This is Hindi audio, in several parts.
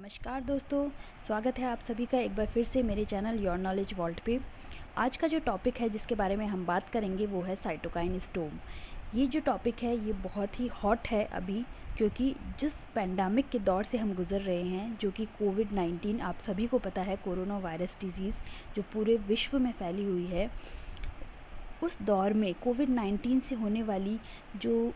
नमस्कार दोस्तों, स्वागत है आप सभी का एक बार फिर से मेरे चैनल योर नॉलेज वॉल्ट पे। आज का जो टॉपिक है जिसके बारे में हम बात करेंगे वो है साइटोकाइन स्टॉर्म। ये जो टॉपिक है ये बहुत ही हॉट है अभी, क्योंकि जिस पेंडेमिक के दौर से हम गुज़र रहे हैं जो कि कोविड-19, आप सभी को पता है, कोरोना वायरस डिज़ीज़ जो पूरे विश्व में फैली हुई है। उस दौर में कोविड-19 से होने वाली जो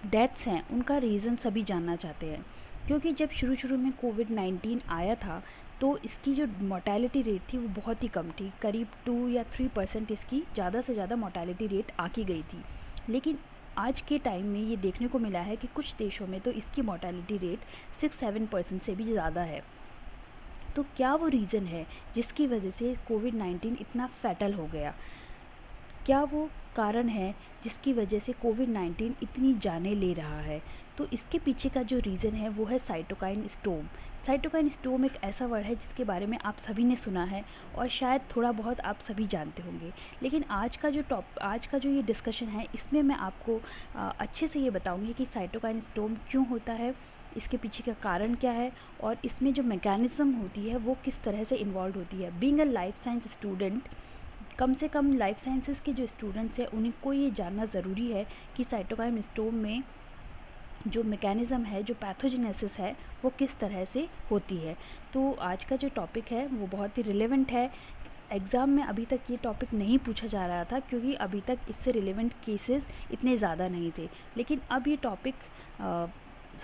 डेथ्स हैं उनका रीज़न सभी जानना चाहते हैं, क्योंकि जब शुरू में कोविड-19 आया था तो इसकी जो मोर्टेलिटी रेट थी वो बहुत ही कम थी, करीब 2 या 3% इसकी ज़्यादा से ज़्यादा मोर्टेलिटी रेट आकी गई थी। लेकिन आज के टाइम में ये देखने को मिला है कि कुछ देशों में तो इसकी मोर्टेलिटी रेट 6-7% से भी ज़्यादा है। तो क्या वो रीज़न है जिसकी वजह से कोविड-19 इतना फैटल हो गया? क्या वो कारण है जिसकी वजह से कोविड-19 इतनी जानें ले रहा है? तो इसके पीछे का जो रीज़न है वो है साइटोकाइन स्टॉर्म। साइटोकाइन स्टॉर्म एक ऐसा वर्ड है जिसके बारे में आप सभी ने सुना है और शायद थोड़ा बहुत आप सभी जानते होंगे। लेकिन आज का जो ये डिस्कशन है इसमें मैं आपको अच्छे से ये बताऊंगी कि साइटोकाइन स्टॉर्म क्यों होता है, इसके पीछे का कारण क्या है और इसमें जो मैकेनिज़्म होती है वो किस तरह से इन्वॉल्व होती है। Being a life science student, कम से कम लाइफ साइंसेस के जो स्टूडेंट्स हैं उनको ये जानना ज़रूरी है कि साइटोकाइन स्टॉर्म में जो मैकेनिज़्म है, जो पैथोजेनेसिस है, वो किस तरह से होती है। तो आज का जो टॉपिक है वो बहुत ही रिलेवेंट है। एग्ज़ाम में अभी तक ये टॉपिक नहीं पूछा जा रहा था क्योंकि अभी तक इससे रिलेवेंट केसेस इतने ज़्यादा नहीं थे, लेकिन अब ये टॉपिक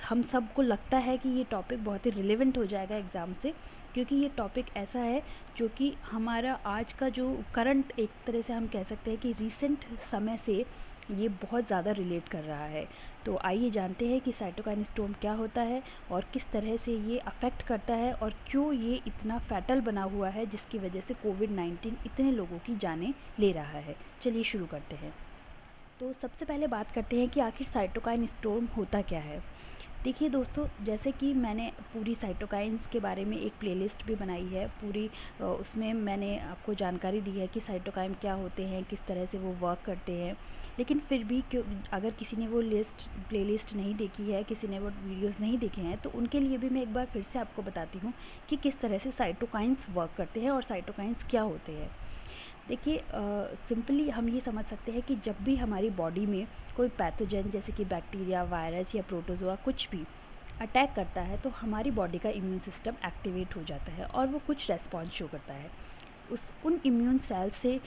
हम सबको लगता है कि ये टॉपिक बहुत ही रिलेवेंट हो जाएगा एग्ज़ाम से, क्योंकि ये टॉपिक ऐसा है जो कि हमारा आज का जो करंट, एक तरह से हम कह सकते हैं कि रीसेंट समय से ये बहुत ज़्यादा रिलेट कर रहा है। तो आइए जानते हैं कि साइटोकाइन स्टॉर्म क्या होता है और किस तरह से ये अफ़ेक्ट करता है और क्यों ये इतना फैटल बना हुआ है जिसकी वजह से कोविड-19 इतने लोगों की जानें ले रहा है। चलिए शुरू करते हैं। तो सबसे पहले बात करते हैं कि आखिर साइटोकाइन स्टॉर्म होता क्या है। देखिए दोस्तों, जैसे कि मैंने पूरी साइटोकाइन्स के बारे में एक प्लेलिस्ट भी बनाई है पूरी, उसमें मैंने आपको जानकारी दी है कि साइटोकाइन क्या होते हैं, किस तरह से वो वर्क करते हैं। लेकिन फिर भी क्यों, अगर किसी ने वो प्लेलिस्ट नहीं देखी है, किसी ने वो वीडियोस नहीं देखे हैं, तो उनके लिए भी मैं एक बार फिर से आपको बताती हूँ कि किस तरह से साइटोकाइन्स वर्क करते हैं और साइटोकाइन्स क्या होते हैं। देखिए, सिंपली हम ये समझ सकते हैं कि जब भी हमारी बॉडी में कोई पैथोजन जैसे कि बैक्टीरिया, वायरस या प्रोटोजोआ कुछ भी अटैक करता है तो हमारी बॉडी का इम्यून सिस्टम एक्टिवेट हो जाता है और वो कुछ रेस्पॉन्स शो करता है। उन इम्यून सेल से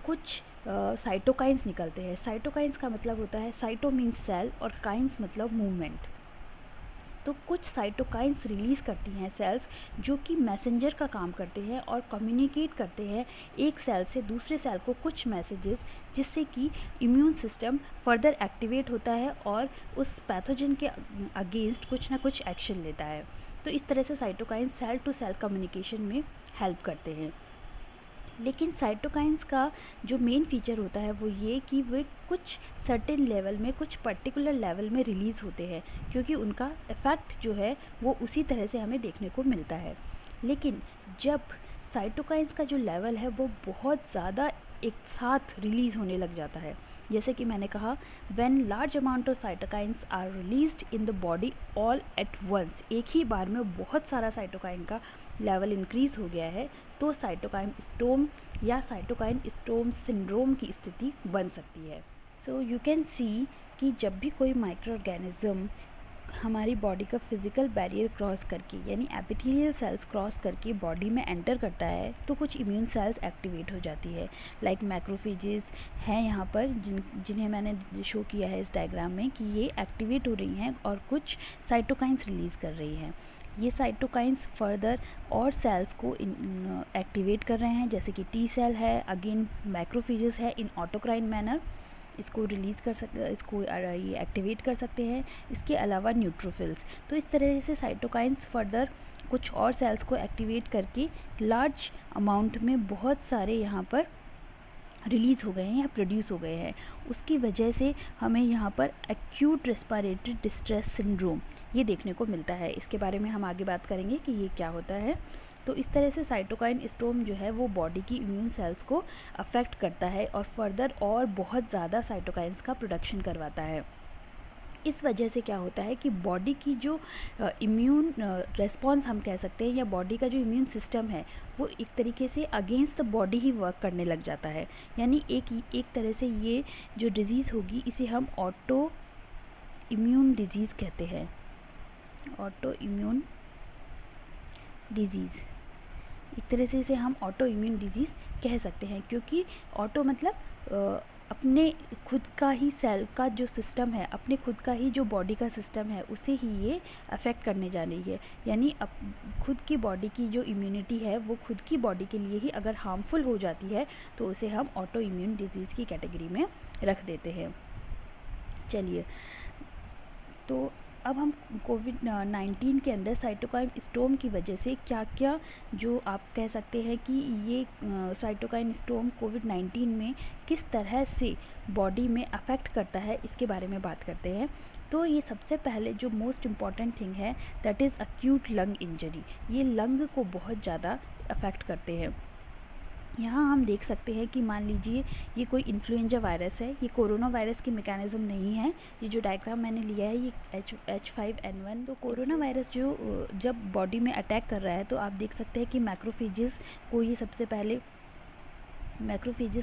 कुछ साइटोकाइन्स निकलते हैं। साइटोकाइन्स का मतलब होता है, साइटो मीन्स सेल और काइन्स मतलब मूवमेंट। तो कुछ साइटोकाइन्स रिलीज़ करती हैं सेल्स, जो कि मैसेंजर का काम करते हैं और कम्युनिकेट करते हैं एक सेल से दूसरे सेल को कुछ मैसेजेस, जिससे कि इम्यून सिस्टम फर्दर एक्टिवेट होता है और उस पैथोजन के अगेंस्ट कुछ ना कुछ एक्शन लेता है। तो इस तरह से cytokines cell to cell communication में हेल्प करते हैं। लेकिन साइटोकाइन्स का जो मेन फीचर होता है वो ये कि वे कुछ सर्टेन लेवल में, कुछ पर्टिकुलर लेवल में रिलीज़ होते हैं, क्योंकि उनका इफ़ेक्ट जो है वो उसी तरह से हमें देखने को मिलता है। लेकिन जब साइटोकाइन्स का जो लेवल है वो बहुत ज़्यादा एक साथ रिलीज़ होने लग जाता है, जैसे कि मैंने कहा, when large amount of cytokines are released in the body all at once, एक ही बार में बहुत सारा साइटोकाइन का लेवल इंक्रीज़ हो गया है, तो साइटोकाइन स्टॉर्म या साइटोकाइन स्टॉर्म सिंड्रोम की स्थिति बन सकती है। सो यू कैन सी कि जब भी कोई माइक्रो ऑर्गेनिज्म हमारी बॉडी का फिज़िकल बैरियर क्रॉस करके, यानी एपिथेलियल सेल्स क्रॉस करके बॉडी में एंटर करता है, तो कुछ इम्यून सेल्स एक्टिवेट हो जाती है। लाइक मैक्रोफेजेस हैं यहाँ पर, जिन्हें मैंने शो किया है इस डायग्राम में कि ये एक्टिवेट हो रही हैं और कुछ साइटोकाइन्स रिलीज़ कर रही हैं। ये साइटोकाइन्स फर्दर और सेल्स को एक्टिवेट कर रहे हैं, जैसे कि टी सेल है, अगेन मैक्रोफेजेस है, इन ऑटोक्राइन मैनर इसको रिलीज़ कर सकते, इसको ये एक्टिवेट कर सकते हैं। इसके अलावा न्यूट्रोफिल्स। तो इस तरह से साइटोकाइन्स फर्दर कुछ और सेल्स को एक्टिवेट करके लार्ज अमाउंट में बहुत सारे यहाँ पर रिलीज़ हो गए हैं या प्रोड्यूस हो गए हैं। उसकी वजह से हमें यहाँ पर एक्यूट रेस्पिरेटरी डिस्ट्रेस सिंड्रोम ये देखने को मिलता है। इसके बारे में हम आगे बात करेंगे कि ये क्या होता है। तो इस तरह से साइटोकाइन स्टॉर्म जो है वो बॉडी की इम्यून सेल्स को अफेक्ट करता है और फर्दर और बहुत ज़्यादा साइटोकाइन्स का प्रोडक्शन करवाता है। इस वजह से क्या होता है कि बॉडी की जो इम्यून रेस्पॉन्स हम कह सकते हैं, या बॉडी का जो इम्यून सिस्टम है वो एक तरीके से against the body he work करने लग जाता है। यानी एक तरह से ये जो डिज़ीज़ होगी इसे हम ऑटो इम्यून डिजीज़ कहते हैं। ऑटो इम्यून डिजीज़, एक तरह से इसे हम ऑटो इम्यून डिजीज़ कह सकते हैं, क्योंकि ऑटो मतलब अपने खुद का ही सेल का जो सिस्टम है, अपने खुद का ही जो बॉडी का सिस्टम है उसे ही ये अफेक्ट करने जा रही है। यानी खुद की बॉडी की जो इम्यूनिटी है वो खुद की बॉडी के लिए ही अगर हार्मफुल हो जाती है तो उसे हम ऑटो इम्यून डिजीज़ की कैटेगरी में रख देते हैं। चलिए, तो अब हम कोविड-19 के अंदर साइटोकाइन स्टॉर्म की वजह से क्या क्या जो आप कह सकते हैं कि ये साइटोकाइन स्टॉर्म कोविड-19 में किस तरह से बॉडी में अफेक्ट करता है इसके बारे में बात करते हैं। तो ये सबसे पहले जो मोस्ट इम्पॉर्टेंट थिंग है that is acute lung injury. ये लंग को बहुत ज़्यादा अफेक्ट करते हैं। यहाँ हम देख सकते हैं कि मान लीजिए ये कोई इन्फ्लुएंजा वायरस है, ये कोरोना वायरस की मैकेनिज़्म नहीं है। ये जो डायग्राम मैंने लिया है ये H5N1। तो कोरोना वायरस जो जब बॉडी में अटैक कर रहा है तो आप देख सकते हैं कि मैक्रोफेजेस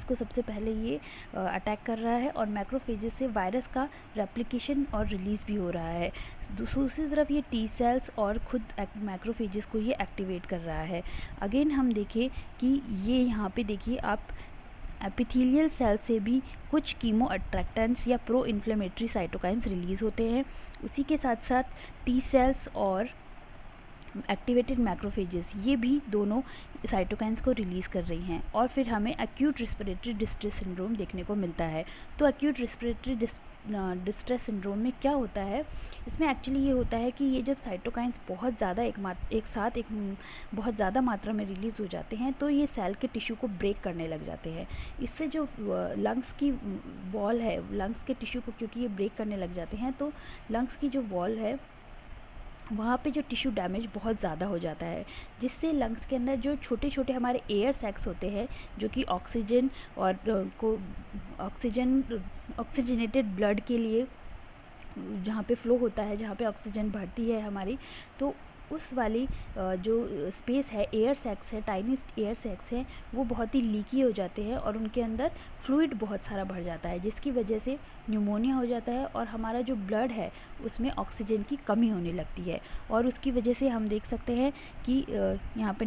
को सबसे पहले ये अटैक कर रहा है, और मैक्रोफेजेस से वायरस का रेप्लिकेशन और रिलीज़ भी हो रहा है। दूसरी तरफ ये टी सेल्स और खुद मैक्रोफेजेस को ये एक्टिवेट कर रहा है। अगेन हम देखें कि ये यहाँ पे देखिए आप एपिथेलियल सेल से भी कुछ कीमो अट्रैक्टेंट्स या प्रो इन्फ्लेमेटरी साइटोकाइंस रिलीज़ होते हैं। उसी के साथ साथ टी सेल्स और एक्टिवेटेड मैक्रोफेजेस ये भी दोनों साइटोकाइंस को रिलीज़ कर रही हैं, और फिर हमें एक्यूट रिस्पिरेटरी डिस्ट्रेस सिंड्रोम देखने को मिलता है। तो एक्यूट रिस्पिरेटरी डिस्ट्रेस सिंड्रोम में क्या होता है, इसमें एक्चुअली ये होता है कि ये जब साइटोकाइंस बहुत ज़्यादा एक बहुत ज़्यादा मात्रा में रिलीज़ हो जाते हैं तो ये सेल के टिश्यू को ब्रेक करने लग जाते हैं। इससे जो लंग्स की वॉल है, लंग्स के टिश्यू को क्योंकि ये ब्रेक करने लग जाते हैं तो लंग्स की जो वॉल है वहाँ पे जो टिश्यू डैमेज बहुत ज़्यादा हो जाता है, जिससे लंग्स के अंदर जो छोटे छोटे हमारे एयर सैक्स होते हैं जो कि ऑक्सीजन और ऑक्सीजनेटेड ब्लड के लिए जहाँ पे फ्लो होता है, जहाँ पे ऑक्सीजन भरती है हमारी, तो उस वाली जो स्पेस है, एयर सैक्स है, टाइनी एयर सैक्स हैं, वो बहुत ही लीकी हो जाते हैं और उनके अंदर फ्लूइड बहुत सारा भर जाता है, जिसकी वजह से न्यूमोनिया हो जाता है और हमारा जो ब्लड है उसमें ऑक्सीजन की कमी होने लगती है। और उसकी वजह से हम देख सकते हैं कि यहाँ पे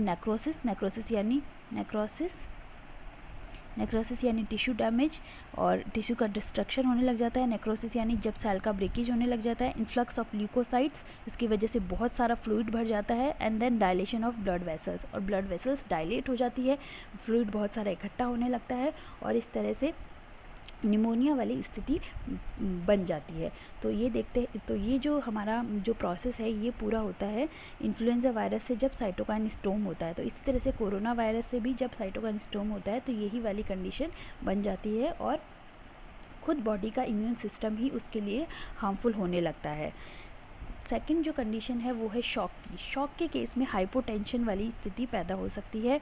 नेक्रोसिस यानी टिश्यू डैमेज और टिश्यू का डिस्ट्रक्शन होने लग जाता है। नेक्रोसिस यानी जब सेल का ब्रेकेज होने लग जाता है। इन्फ्लक्स ऑफ ल्यूकोसाइट्स, इसकी वजह से बहुत सारा फ्लूइड भर जाता है। And then dilation of blood vessels, और ब्लड वेसल्स डायलेट हो जाती है, फ्लूइड बहुत सारा इकट्ठा होने लगता है और इस तरह से निमोनिया वाली स्थिति बन जाती है। तो ये जो हमारा जो प्रोसेस है ये पूरा होता है इन्फ्लुएंजा वायरस से जब साइटोकाइन स्टॉर्म होता है। तो इसी तरह से कोरोना वायरस से भी जब साइटोकाइन स्टॉर्म होता है तो यही वाली कंडीशन बन जाती है और खुद बॉडी का इम्यून सिस्टम ही उसके लिए हार्मफुल होने लगता है। सेकंड जो कंडीशन है वो है शॉक की। शॉक के केस में हाइपोटेंशन वाली स्थिति पैदा हो सकती है।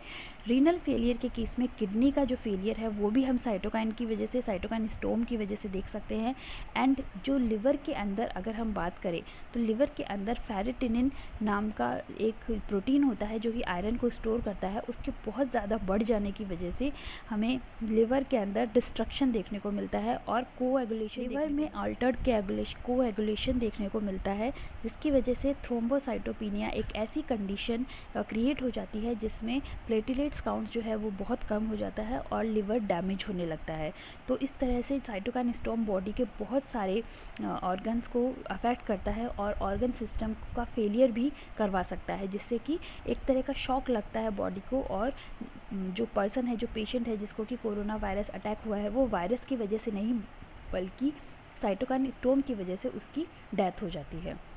रीनल फेलियर के केस में किडनी का जो फेलियर है वो भी हम साइटोकाइन की वजह से, साइटोकाइन स्टॉर्म की वजह से देख सकते हैं। एंड जो लिवर के अंदर अगर हम बात करें तो लिवर के अंदर फेरिटिनिन नाम का एक प्रोटीन होता है जो कि आयरन को स्टोर करता है, उसके बहुत ज़्यादा बढ़ जाने की वजह से हमें लिवर के अंदर डिस्ट्रक्शन देखने को मिलता है और कोएगुलेशन, लिवर में अल्टर्ड कोएगुलेशन देखने को मिलता है, जिसकी वजह से थ्रोम्बोसाइटोपिनिया एक ऐसी कंडीशन क्रिएट हो जाती है जिसमें प्लेटलेट्स काउंट जो है वो बहुत कम हो जाता है और लिवर डैमेज होने लगता है। तो इस तरह से साइटोकाइन स्टॉर्म बॉडी के बहुत सारे ऑर्गन्स को अफेक्ट करता है और ऑर्गन सिस्टम का फेलियर भी करवा सकता है, जिससे कि एक तरह का शॉक लगता है बॉडी को और जो पर्सन है, जो पेशेंट है जिसको कि कोरोना वायरस अटैक हुआ है वो वायरस की वजह से नहीं बल्कि साइटोकाइन स्टॉर्म की वजह से उसकी डेथ हो जाती है।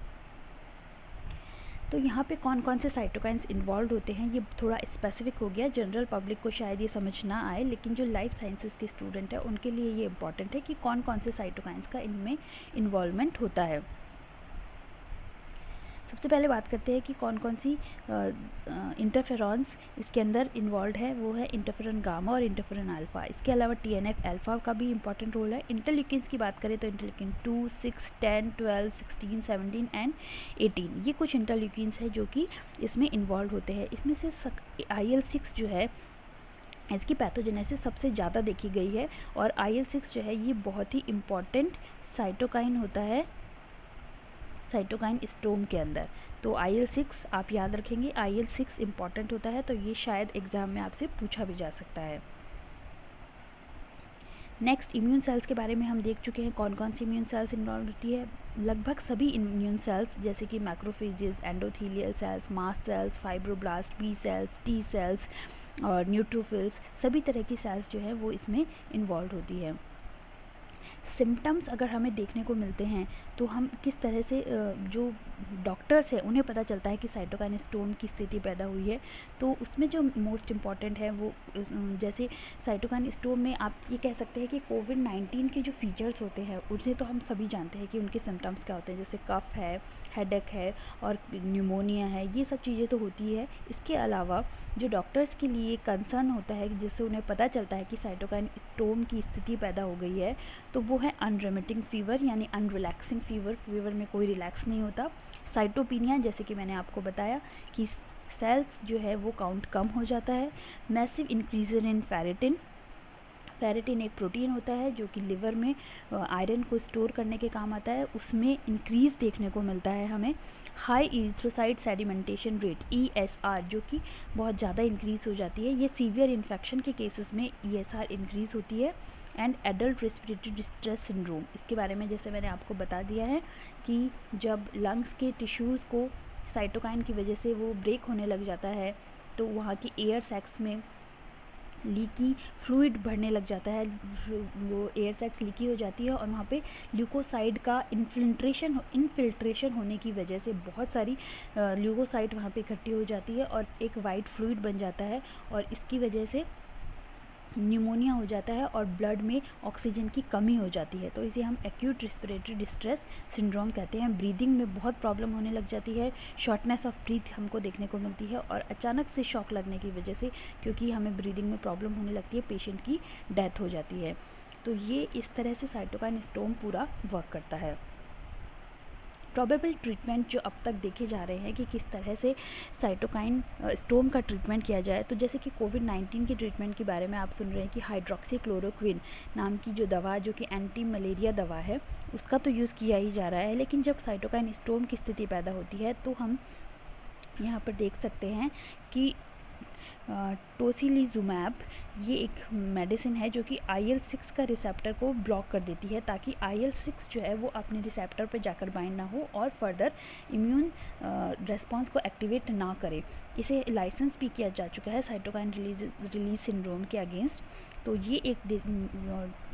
तो यहाँ पे कौन कौन से साइटोकाइंस इन्वॉल्व होते हैं ये थोड़ा स्पेसिफिक हो गया, जनरल पब्लिक को शायद ये समझ ना आए, लेकिन जो लाइफ साइंसेस के स्टूडेंट है उनके लिए ये इम्पॉर्टेंट है कि कौन कौन से साइटोकाइंस का इनमें इन्वॉल्वमेंट होता है। सबसे पहले बात करते हैं कि कौन कौन सी इंटरफेरॉन्स इसके अंदर इन्वॉल्व है। वो है इंटरफेरॉन गामा और इंटरफेरॉन अल्फ़ा। इसके अलावा TNF अल्फ़ा का भी इंपॉर्टेंट रोल है। इंटरल्यूकिन्स की बात करें तो इंटरल्यूकिन 2, 6, 10, 12, 16, 17 एंड 18, ये कुछ इंटरल्यूकिन्स है जो कि इसमें इन्वॉल्व होते हैं। इसमें से IL-6 जो है इसकी पैथोजेनेसिस सबसे ज़्यादा देखी गई है, और IL-6 जो है ये बहुत ही इम्पॉर्टेंट साइटोकाइन होता है साइटोकाइन स्टोम के अंदर। तो IL-6 आप याद रखेंगे, IL-6 इम्पॉर्टेंट होता है, तो ये शायद एग्ज़ाम में आपसे पूछा भी जा सकता है। नेक्स्ट, इम्यून सेल्स के बारे में हम देख चुके हैं कौन कौन सी इम्यून सेल्स इन्वॉल्व होती है। लगभग सभी इम्यून सेल्स जैसे कि macrophages, endothelial cells, mast cells, fibroblast, B cells, T cells और न्यूट्रोफिल्स, सभी तरह की सेल्स जो है वो इसमें इन्वॉल्व होती है। सिम्टम्स अगर हमें देखने को मिलते हैं तो हम किस तरह से जो डॉक्टर्स हैं उन्हें पता चलता है कि साइटोकाइन स्टोम की स्थिति पैदा हुई है। तो उसमें जो मोस्ट इम्पॉर्टेंट है वो जैसे साइटोकाइन स्टोम में आप ये कह सकते हैं कि कोविड-19 के जो फीचर्स होते हैं उन्हें तो हम सभी जानते हैं कि उनके सिम्टम्स क्या होते हैं, जैसे कफ है, हेडेक है और न्यूमोनिया है, ये सब चीज़ें तो होती है। इसके अलावा जो डॉक्टर्स के लिए कंसर्न होता है जिससे उन्हें पता चलता है कि साइटोकाइन स्टोम की स्थिति पैदा हो गई है, तो वो है अनरेमिटिंग फीवर यानी अनरिलैक्सिंग फीवर। फीवर में कोई रिलैक्स नहीं होता। साइटोपिनिया, जैसे कि मैंने आपको बताया कि सेल्स जो है वो काउंट कम हो जाता है। Massive increase in ferritin. Ferritin एक प्रोटीन होता है जो कि लिवर में आयरन को स्टोर करने के काम आता है, उसमें इंक्रीज़ देखने को मिलता है हमें। High erythrocyte sedimentation rate ESR जो कि बहुत ज़्यादा इंक्रीज़ हो जाती है, ये सीवियर इन्फेक्शन के केसेस में ESR इंक्रीज़ होती है। And adult respiratory distress syndrome, इसके बारे में जैसे मैंने आपको बता दिया है कि जब लंग्स के टिश्यूज़ को साइटोकाइन की वजह से वो ब्रेक होने लग जाता है तो वहाँ की एयर सैक्स में लीकी फ्लूइड बढ़ने लग जाता है, वो एयर सैक्स लीकी हो जाती है और वहाँ पे ल्यूकोसाइड का इनफिल्ट्रेशन होने की वजह से बहुत सारी ल्यूकोसाइड वहाँ पे इकट्ठी हो जाती है और एक वाइट फ्लूइड बन जाता है, और इसकी वजह से न्यूमोनिया हो जाता है और ब्लड में ऑक्सीजन की कमी हो जाती है। तो इसे हम एक्यूट रेस्पिरेटरी डिस्ट्रेस सिंड्रोम कहते हैं। ब्रीदिंग में बहुत प्रॉब्लम होने लग जाती है, शॉर्टनेस ऑफ ब्रीथ हमको देखने को मिलती है, और अचानक से शॉक लगने की वजह से, क्योंकि हमें ब्रीदिंग में प्रॉब्लम होने लगती है, पेशेंट की डेथ हो जाती है। तो ये इस तरह से साइटोकाइन स्टोम पूरा वर्क करता है। प्रोबेबल ट्रीटमेंट जो अब तक देखे जा रहे हैं कि किस तरह से साइटोकाइन स्टोम का ट्रीटमेंट किया जाए, तो जैसे कि कोविड-19 के ट्रीटमेंट के बारे में आप सुन रहे हैं कि हाइड्रोक्सीक्लोरोक्विन नाम की जो दवा, जो कि एंटी मलेरिया दवा है, उसका तो यूज़ किया ही जा रहा है। लेकिन जब साइटोकाइन स्टोम की स्थिति पैदा होती है तो हम यहाँ पर देख सकते हैं कि टोसिलिजुमैब ये एक मेडिसिन है जो कि IL-6 का रिसेप्टर को ब्लॉक कर देती है, ताकि IL-6 जो है वो अपने रिसेप्टर पर जाकर बाइंड ना हो और फर्दर इम्यून रेस्पॉन्स को एक्टिवेट ना करे। इसे लाइसेंस भी किया जा चुका है साइटोकाइन रिलीज सिंड्रोम के अगेंस्ट। तो ये एक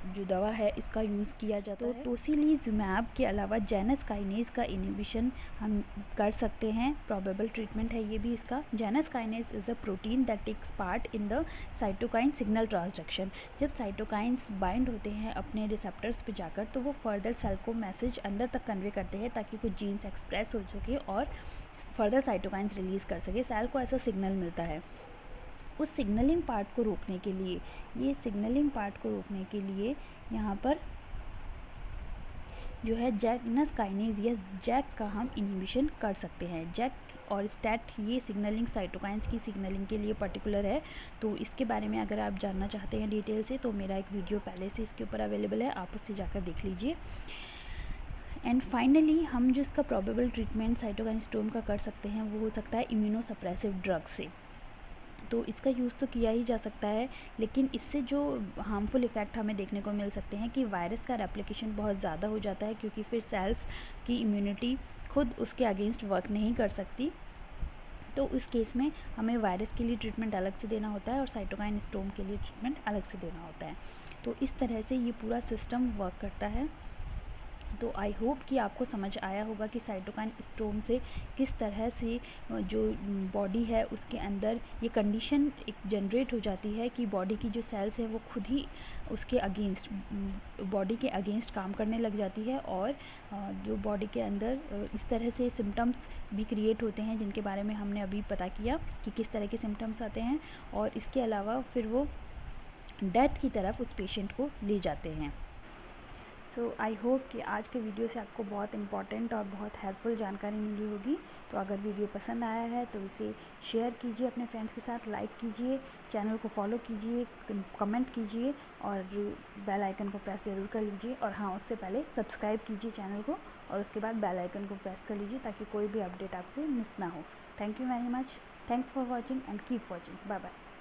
जो दवा है इसका यूज़ किया जाता है। तो टोसिलिजुमैब के अलावा जैनस काइनेज का इनिबिशन हम कर सकते हैं, प्रोबेबल ट्रीटमेंट है ये भी इसका। Janus kinase is a protein that takes part in the cytokine signal transduction. जब साइटोकाइंस बाइंड होते हैं अपने रिसेप्टर्स पे जाकर, तो वो फर्दर सेल को मैसेज अंदर तक कन्वे करते हैं ताकि कुछ जीन्स एक्सप्रेस हो सके और फर्दर साइटोकाइंस रिलीज़ कर सके। सेल को ऐसा सिग्नल मिलता है। उस सिग्नलिंग पार्ट को रोकने के लिए, ये सिग्नलिंग पार्ट को रोकने के लिए यहाँ पर जो है जैनस काइनेज या जैक का हम इनिबिशन कर सकते हैं। जैक और स्टैट ये सिग्नलिंग साइटोकाइंस की सिग्नलिंग के लिए पर्टिकुलर है। तो इसके बारे में अगर आप जानना चाहते हैं डिटेल से, तो मेरा एक वीडियो पहले से इसके ऊपर अवेलेबल है, आप उससे जाकर देख लीजिए। एंड फाइनली हम जो इसका प्रोबेबल ट्रीटमेंट साइटोकाइन स्टोम का कर सकते हैं वो हो सकता है इम्यूनोसप्रेसिव ड्रग से। तो इसका यूज़ तो किया ही जा सकता है, लेकिन इससे जो हार्मफुल इफ़ेक्ट हमें देखने को मिल सकते हैं कि वायरस का रेप्लिकेशन बहुत ज़्यादा हो जाता है, क्योंकि फिर सेल्स की इम्यूनिटी खुद उसके अगेंस्ट वर्क नहीं कर सकती। तो इस केस में हमें वायरस के लिए ट्रीटमेंट अलग से देना होता है और साइटोकाइन स्टोम के लिए ट्रीटमेंट अलग से देना होता है। तो इस तरह से ये पूरा सिस्टम वर्क करता है। तो आई होप कि आपको समझ आया होगा कि साइटोकाइन स्टोम से किस तरह से जो बॉडी है उसके अंदर ये कंडीशन एक जनरेट हो जाती है कि बॉडी की जो सेल्स है वो खुद ही उसके अगेंस्ट, बॉडी के अगेंस्ट काम करने लग जाती है, और जो बॉडी के अंदर इस तरह से सिम्टम्स भी क्रिएट होते हैं जिनके बारे में हमने अभी पता किया कि किस तरह के सिम्टम्स आते हैं, और इसके अलावा फिर वो डेथ की तरफ उस पेशेंट को ले जाते हैं। सो आई होप कि आज के वीडियो से आपको बहुत इंपॉर्टेंट और बहुत हेल्पफुल जानकारी मिली होगी। तो अगर वीडियो पसंद आया है तो इसे शेयर कीजिए अपने फ्रेंड्स के साथ, लाइक कीजिए, चैनल को फॉलो कीजिए, कमेंट कीजिए और बेल आइकन को प्रेस ज़रूर कर लीजिए। और हाँ, उससे पहले सब्सक्राइब कीजिए चैनल को और उसके बाद बेल आइकन को प्रेस कर लीजिए ताकि कोई भी अपडेट आपसे मिस ना हो। Thank you very much. Thanks for watching and keep watching. Bye bye.